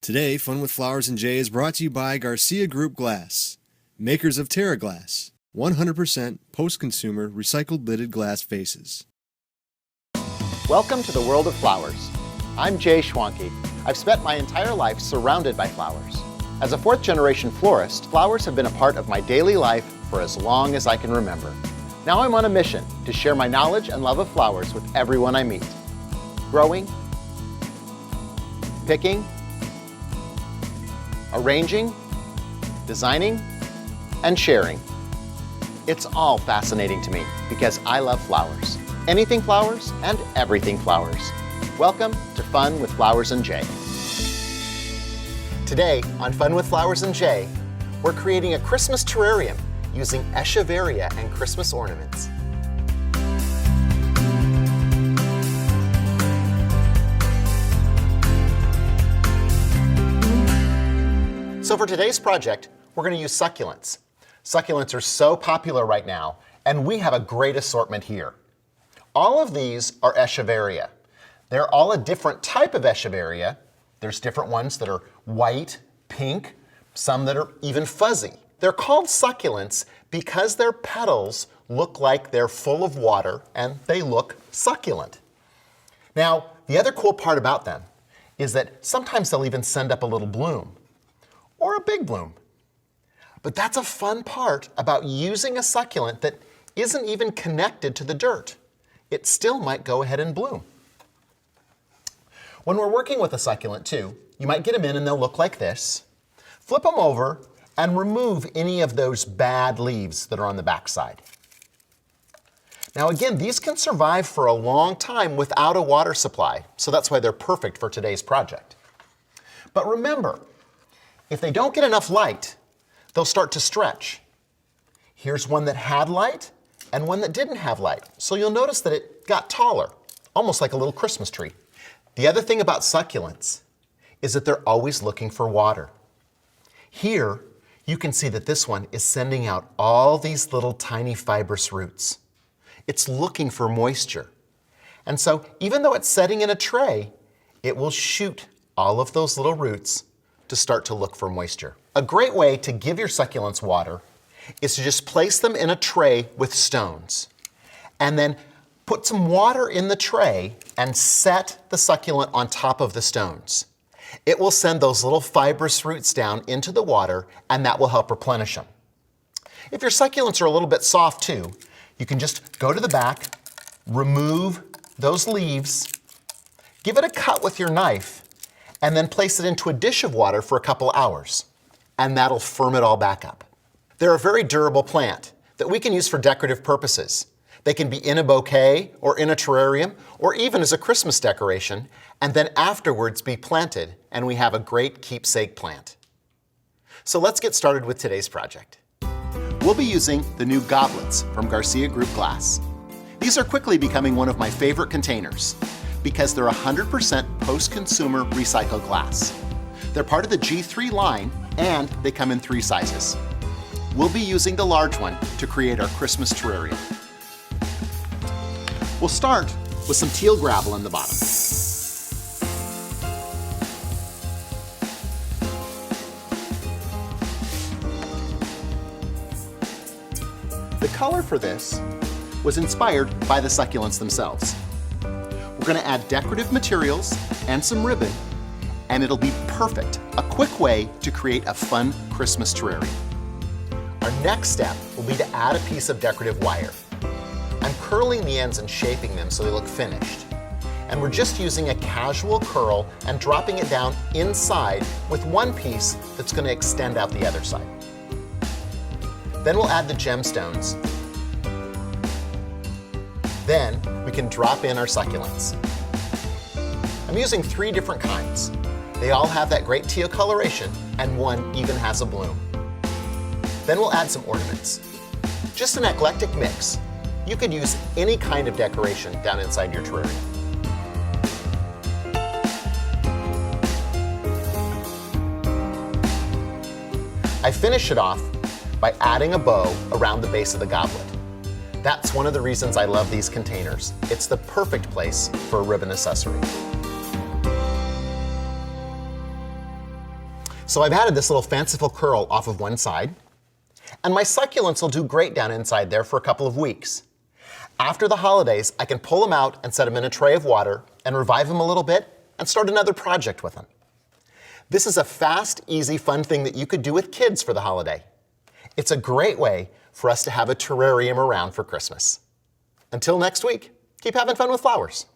Today, Fun with Flowers and Jay is brought to you by Garcia Group Glass, makers of Terra Glass, 100% post-consumer recycled lidded glass vases. Welcome to the world of flowers. I'm Jay Schwanke. I've spent my entire life surrounded by flowers. As a fourth-generation florist, flowers have been a part of my daily life for as long as I can remember. Now I'm on a mission to share my knowledge and love of flowers with everyone I meet. Growing, picking, arranging, designing, and sharing. It's all fascinating to me because I love flowers. Anything flowers and everything flowers. Welcome to Fun with Flowers and Jay. Today on Fun with Flowers and Jay, we're creating a Christmas terrarium using Echeveria and Christmas ornaments. So for today's project, we're going to use succulents. Succulents are so popular right now, and we have a great assortment here. All of these are Echeveria. They're all a different type of Echeveria. There's different ones that are white, pink, some that are even fuzzy. They're called succulents because their petals look like they're full of water and they look succulent. Now, the other cool part about them is that sometimes they'll even send up a little bloom or a big bloom. But that's a fun part about using a succulent that isn't even connected to the dirt. It still might go ahead and bloom. When we're working with a succulent too, you might get them in and they'll look like this. Flip them over and remove any of those bad leaves that are on the backside. Now again, these can survive for a long time without a water supply, so that's why they're perfect for today's project. But remember, if they don't get enough light, they'll start to stretch. Here's one that had light and one that didn't have light. So you'll notice that it got taller, almost like a little Christmas tree. The other thing about succulents is that they're always looking for water. Here, you can see that this one is sending out all these little tiny fibrous roots. It's looking for moisture. And so even though it's setting in a tray, it will shoot all of those little roots to start to look for moisture. A great way to give your succulents water is to just place them in a tray with stones and then put some water in the tray and set the succulent on top of the stones. It will send those little fibrous roots down into the water and that will help replenish them. If your succulents are a little bit soft too, you can just go to the back, remove those leaves, give it a cut with your knife, and then place it into a dish of water for a couple hours, and that'll firm it all back up. They're a very durable plant that we can use for decorative purposes. They can be in a bouquet or in a terrarium or even as a Christmas decoration, and then afterwards be planted, and we have a great keepsake plant. So let's get started with today's project. We'll be using the new goblets from Garcia Group Glass. These are quickly becoming one of my favorite containers because they're 100% post-consumer recycled glass. They're part of the G3 line and they come in 3 sizes. We'll be using the large one to create our Christmas terrarium. We'll start with some teal gravel in the bottom. The color for this was inspired by the succulents themselves. We're going to add decorative materials and some ribbon, and it'll be perfect, a quick way to create a fun Christmas terrarium. Our next step will be to add a piece of decorative wire. I'm curling the ends and shaping them so they look finished. And we're just using a casual curl and dropping it down inside with one piece that's going to extend out the other side. Then we'll add the gemstones. Then we can drop in our succulents. I'm using 3 different kinds. They all have that great teal coloration and one even has a bloom. Then we'll add some ornaments. Just an eclectic mix. You could use any kind of decoration down inside your terrarium. I finish it off by adding a bow around the base of the goblet. That's one of the reasons I love these containers. It's the perfect place for a ribbon accessory. So I've added this little fanciful curl off of one side, and my succulents will do great down inside there for a couple of weeks. After the holidays, I can pull them out and set them in a tray of water and revive them a little bit and start another project with them. This is a fast, easy, fun thing that you could do with kids for the holiday. It's a great way for us to have a terrarium around for Christmas. Until next week, keep having fun with flowers.